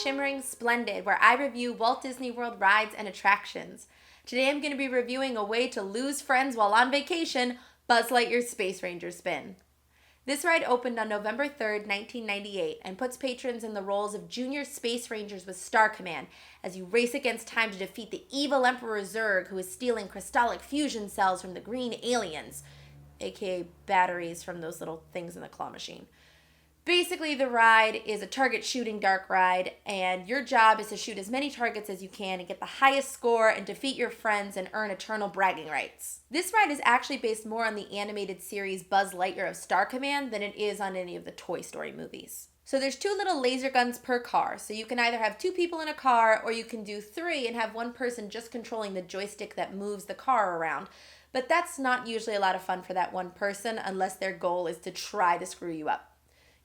Shimmering, Splendid, where I review Walt Disney World rides and attractions. Today I'm going to be reviewing a way to lose friends while on vacation, Buzz Lightyear's Space Ranger Spin. This ride opened on November 3rd, 1998, and puts patrons in the roles of junior space rangers with Star Command as you race against time to defeat the evil Emperor Zurg, who is stealing crystallic fusion cells from the green aliens, aka batteries from those little things in the claw machine. Basically, the ride is a target shooting dark ride, and your job is to shoot as many targets as you can and get the highest score and defeat your friends and earn eternal bragging rights. This ride is actually based more on the animated series Buzz Lightyear of Star Command than it is on any of the Toy Story movies. So there's 2 little laser guns per car, so you can either have 2 people in a car or you can do 3 and have one person just controlling the joystick that moves the car around. But that's not usually a lot of fun for that one person unless their goal is to try to screw you up.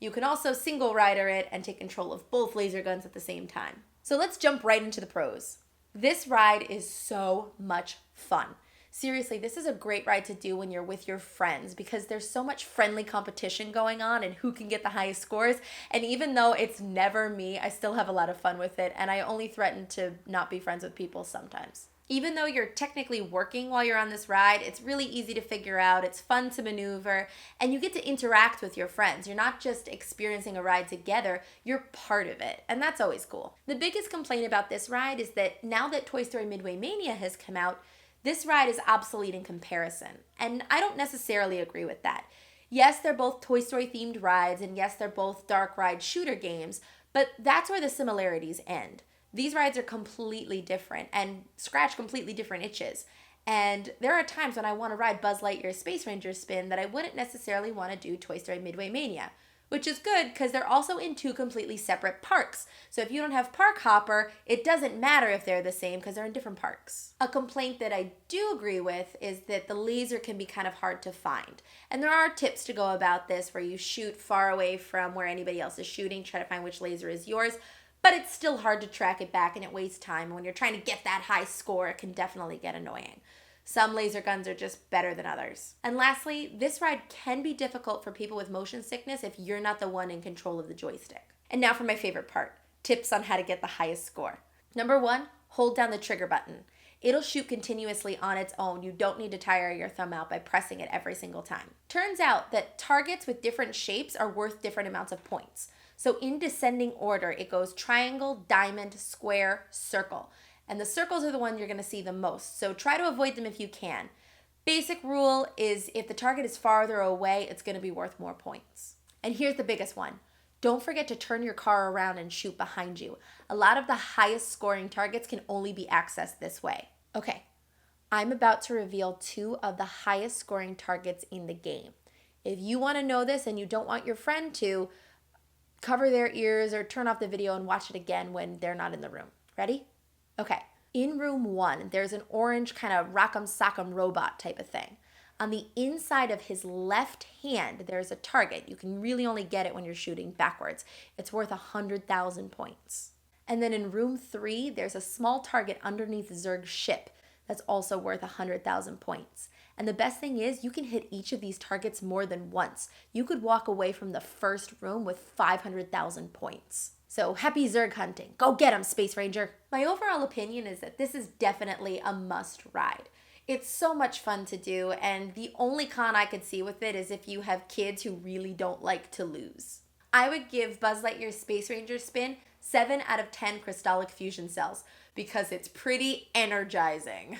You can also single rider it and take control of both laser guns at the same time. So let's jump right into the pros. This ride is so much fun. Seriously, this is a great ride to do when you're with your friends because there's so much friendly competition going on and who can get the highest scores. And even though it's never me, I still have a lot of fun with it, and I only threaten to not be friends with people sometimes. Even though you're technically working while you're on this ride, it's really easy to figure out, it's fun to maneuver, and you get to interact with your friends. You're not just experiencing a ride together, you're part of it, and that's always cool. The biggest complaint about this ride is that now that Toy Story Midway Mania has come out, this ride is obsolete in comparison, and I don't necessarily agree with that. Yes, they're both Toy Story themed rides, and yes, they're both dark ride shooter games, but that's where the similarities end. These rides are completely different and scratch completely different itches. And there are times when I want to ride Buzz Lightyear's Space Ranger Spin that I wouldn't necessarily want to do Toy Story Midway Mania, which is good because they're also in 2 completely separate parks. So if you don't have Park Hopper, it doesn't matter if they're the same because they're in different parks. A complaint that I do agree with is that the laser can be kind of hard to find. And there are tips to go about this where you shoot far away from where anybody else is shooting, try to find which laser is yours. But it's still hard to track it back and it wastes time. And when you're trying to get that high score, it can definitely get annoying. Some laser guns are just better than others. And lastly, this ride can be difficult for people with motion sickness if you're not the one in control of the joystick. And now for my favorite part, tips on how to get the highest score. Number 1, hold down the trigger button. It'll shoot continuously on its own. You don't need to tire your thumb out by pressing it every single time. Turns out that targets with different shapes are worth different amounts of points. So in descending order, it goes triangle, diamond, square, circle. And the circles are the one you're going to see the most. So try to avoid them if you can. Basic rule is if the target is farther away, it's going to be worth more points. And here's the biggest one. Don't forget to turn your car around and shoot behind you. A lot of the highest scoring targets can only be accessed this way. Okay, I'm about to reveal 2 of the highest scoring targets in the game. If you want to know this and you don't want your friend to, cover their ears or turn off the video and watch it again when they're not in the room. Ready? Okay. In room 1, there's an orange kind of rock'em sock'em robot type of thing. On the inside of his left hand, there's a target. You can really only get it when you're shooting backwards. It's worth 100,000 points. And then in room 3, there's a small target underneath Zurg's ship that's also worth 100,000 points. And the best thing is you can hit each of these targets more than once. You could walk away from the first room with 500,000 points. So happy Zurg hunting. Go get him, Space Ranger. My overall opinion is that this is definitely a must ride. It's so much fun to do, and the only con I could see with it is if you have kids who really don't like to lose. I would give Buzz Lightyear's Space Ranger Spin 7 out of 10 crystallic fusion cells because it's pretty energizing.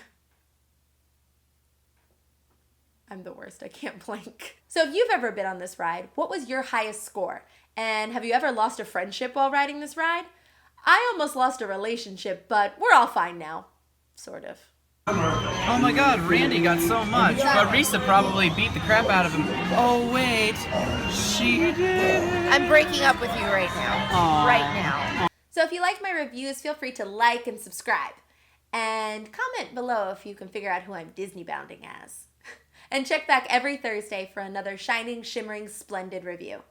I'm the worst, I can't blink. So if you've ever been on this ride, what was your highest score? And have you ever lost a friendship while riding this ride? I almost lost a relationship, but we're all fine now. Sort of. Oh my god, Randy got so much, but Risa probably beat the crap out of him. Oh wait, she did. I'm breaking up with you right now. Aww. Right now. So if you like my reviews, feel free to like and subscribe. And comment below if you can figure out who I'm Disney bounding as. And check back every Thursday for another shining, shimmering, splendid review.